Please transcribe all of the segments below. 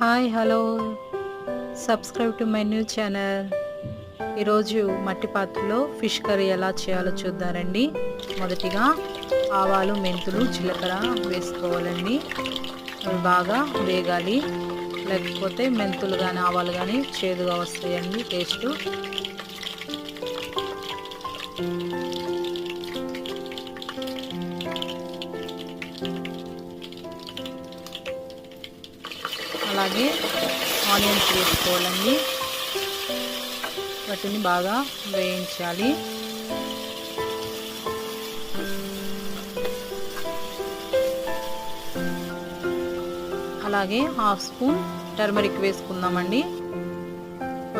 Hi hello subscribe to my new channel. ఈరోజు మట్టి పాత్రలో ఫిష్ కర్రీ ఎలా చేయాలో చూద్దారండి. మొదటిగా ఆవాలు, మెంతులు, జీలకర్ర వేసుకోవాలండి. అవి బాగా వేగాలి, లేకపోతే మెంతులు కానీ ఆవాలు కానీ చేదుగా వస్తాయండి టేస్ట్. అలాగే ఆనియన్స్ వేసుకోవాలండి. వాటిని బాగా వేయించాలి. అలాగే హాఫ్ స్పూన్ టర్మరిక్ వేసుకుందామండి.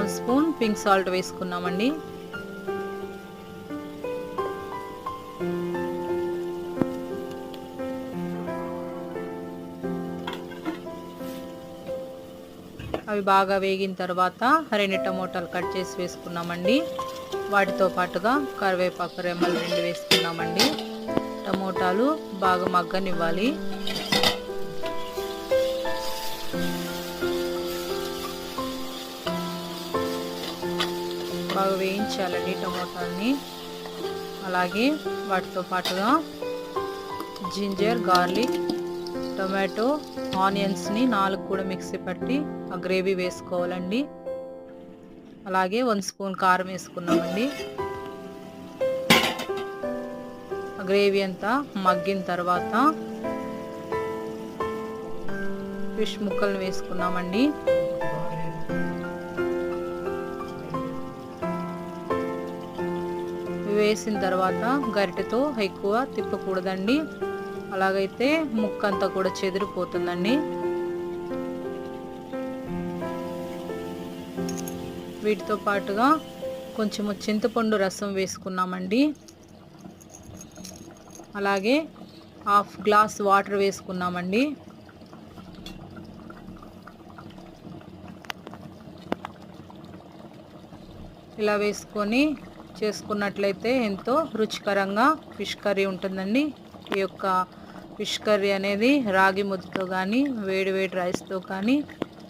1 స్పూన్ పింక్ సాల్ట్ వేసుకున్నామండి. అవి బాగా వేగిన తర్వాత 2 టమోటాలు కట్ చేసి వేసుకున్నామండి. వాటితో పాటుగా కరివేపాకు రెమ్మలు 2 వేసుకున్నామండి. టమోటాలు బాగా మగ్గనివ్వాలి. బాగా వేయించాలండి టమోటాలని. అలాగే వాటితో పాటుగా జింజర్, గార్లిక్, టొమాటో, ఆనియన్స్ని 4 కూడా మిక్సీ పట్టి ఆ గ్రేవీ వేసుకోవాలండి. అలాగే 1 స్పూన్ కారం వేసుకున్నామండి. ఆ గ్రేవీ అంతా మగ్గిన తర్వాత ఫిష్ ముక్కలను వేసుకున్నామండి. వేసిన తర్వాత గరిటెతో ఎక్కువ తిప్పకూడదండి, అలాగైతే ముక్క అంతా కూడా చెదిరిపోతుందండి. వీటితో పాటుగా కొంచెము చింతపండు రసం వేసుకున్నామండి. అలాగే హాఫ్ గ్లాస్ వాటర్ వేసుకున్నామండి. ఇలా వేసుకొని చేసుకున్నట్లయితే ఎంతో రుచికరంగా ఫిష్ కర్రీ ఉంటుందండి. ఈ యొక్క ఫిష్ కర్రీ అనేది రాగి ముద్దతో కానీ వేడి వేడి రైస్తో కానీ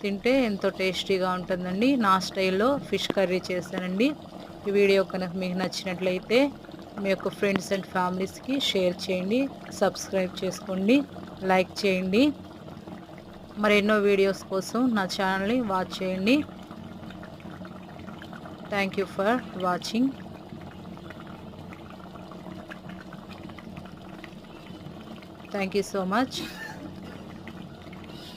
తింటే ఎంతో టేస్టీగా ఉంటుందండి. నా స్టైల్లో ఫిష్ కర్రీ చేశానండి. ఈ వీడియో కనుక మీకు నచ్చినట్లయితే మీ యొక్క ఫ్రెండ్స్ అండ్ ఫ్యామిలీస్కి షేర్ చేయండి, సబ్స్క్రైబ్ చేసుకోండి, లైక్ చేయండి. మరెన్నో వీడియోస్ కోసం నా ఛానల్ని వాచ్ చేయండి. Thank you for watching. Thank you so much.